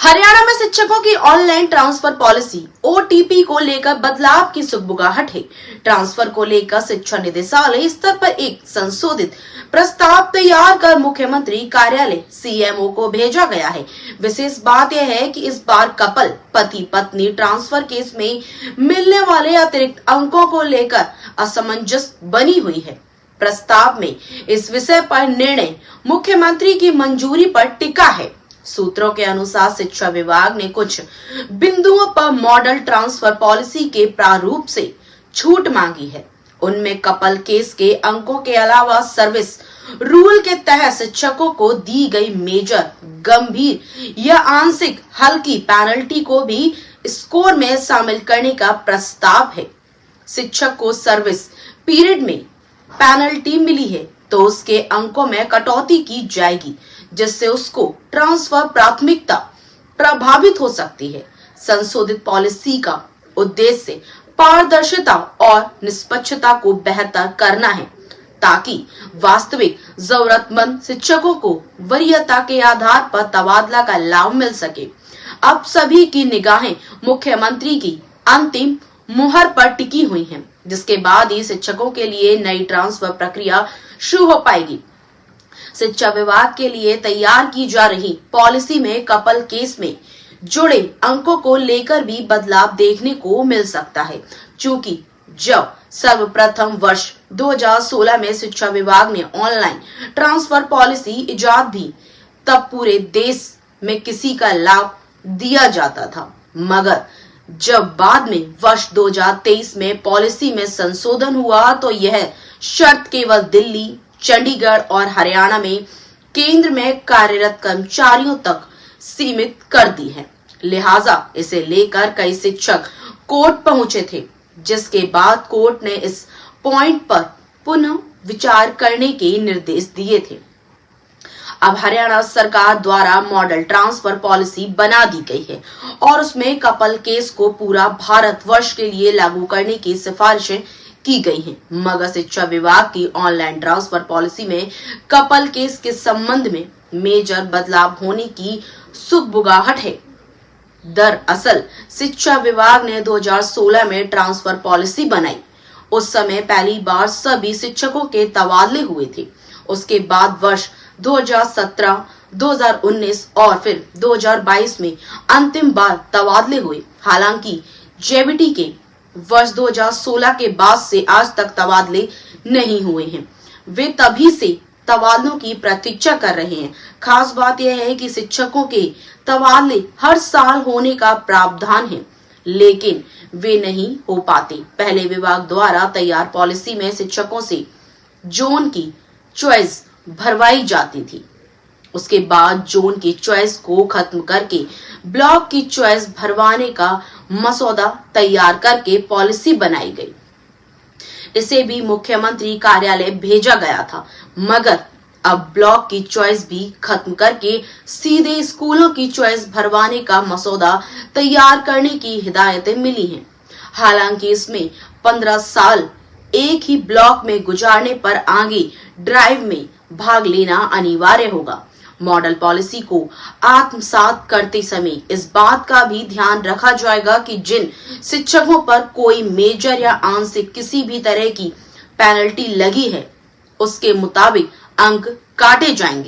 हरियाणा में शिक्षकों की ऑनलाइन ट्रांसफर पॉलिसी ओटीपी को लेकर बदलाव की सुगबुगाहट है। ट्रांसफर को लेकर शिक्षा निदेशालय स्तर पर एक संशोधित प्रस्ताव तैयार कर मुख्यमंत्री कार्यालय सीएमओ को भेजा गया है। विशेष बात यह है कि इस बार कपल पति पत्नी ट्रांसफर केस में मिलने वाले अतिरिक्त अंकों को लेकर असमंजस बनी हुई है। प्रस्ताव में इस विषय पर निर्णय मुख्यमंत्री की मंजूरी पर टिका है। सूत्रों के अनुसार शिक्षा विभाग ने कुछ बिंदुओं पर मॉडल ट्रांसफर पॉलिसी के प्रारूप से छूट मांगी है। उनमें कपल केस के अंकों के अलावा सर्विस रूल के तहत शिक्षकों को दी गई मेजर, गंभीर या आंशिक हल्की पेनल्टी को भी स्कोर में शामिल करने का प्रस्ताव है। शिक्षक को सर्विस पीरियड में पेनल्टी मिली है तो उसके अंकों में कटौती की जाएगी, जिससे उसको ट्रांसफर प्राथमिकता प्रभावित हो सकती है। संशोधित पॉलिसी का उद्देश्य पारदर्शिता और निष्पक्षता को बेहतर करना है, ताकि वास्तविक जरूरतमंद शिक्षकों को वरीयता के आधार पर तबादला का लाभ मिल सके। अब सभी की निगाहें मुख्यमंत्री की अंतिम मुहर पर टिकी हुई हैं, जिसके बाद ही शिक्षकों के लिए नई ट्रांसफर प्रक्रिया शुरू हो पाएगी। शिक्षा विभाग के लिए तैयार की जा रही पॉलिसी में कपल केस में जुड़े अंकों को लेकर भी बदलाव देखने को मिल सकता है, क्योंकि जब सर्वप्रथम वर्ष 2016 में शिक्षा विभाग ने ऑनलाइन ट्रांसफर पॉलिसी इजाद भी, तब पूरे देश में किसी का लाभ दिया जाता था। मगर जब बाद में वर्ष 2023 में पॉलिसी में संशोधन हुआ तो यह शर्त केवल दिल्ली, चंडीगढ़ और हरियाणा में केंद्र में कार्यरत कर्मचारियों तक सीमित कर दी है। लिहाजा इसे लेकर कई शिक्षक कोर्ट पहुंचे थे, जिसके बाद कोर्ट ने इस पॉइंट पर पुनः विचार करने के निर्देश दिए थे। अब हरियाणा सरकार द्वारा मॉडल ट्रांसफर पॉलिसी बना दी गई है और उसमें कपल केस को पूरा भारतवर्ष के लिए लागू करने की सिफारिशें की गई हैं। मगर शिक्षा विभाग की ऑनलाइन ट्रांसफर पॉलिसी में कपल केस के संबंध में मेजर बदलाव होने की सुगबुगाहट है। दरअसल शिक्षा विभाग ने 2016 में ट्रांसफर पॉलिसी बनाई। उस समय पहली बार सभी शिक्षकों के तबादले हुए थे। उसके बाद वर्ष 2017, 2019 और फिर 2022 में अंतिम बार तबादले हुए। हालांकि जेबीटी के वर्ष 2016 के बाद से आज तक तबादले नहीं हुए हैं। वे तभी से तबादलों की प्रतीक्षा कर रहे हैं। खास बात यह है कि शिक्षकों के तबादले हर साल होने का प्रावधान है, लेकिन वे नहीं हो पाते। पहले विभाग द्वारा तैयार पॉलिसी में शिक्षकों से जोन की चॉइस भरवाई जाती थी। उसके बाद जोन की चॉइस को खत्म करके ब्लॉक की चॉइस भरवाने का मसौदा तैयार करके पॉलिसी बनाई गई। इसे भी मुख्यमंत्री कार्यालय भेजा गया था, मगर अब ब्लॉक की चॉइस भी खत्म करके सीधे स्कूलों की चॉइस भरवाने का मसौदा तैयार करने की हिदायतें मिली हैं। हालांकि इसमें 15 साल एक ही ब्लॉक में गुजारने पर आगे ड्राइव में भाग लेना अनिवार्य होगा। मॉडल पॉलिसी को आत्मसात करते समय इस बात का भी ध्यान रखा जाएगा कि जिन शिक्षकों पर कोई मेजर या आंशिक किसी भी तरह की पेनल्टी लगी है, उसके मुताबिक अंक काटे जाएंगे।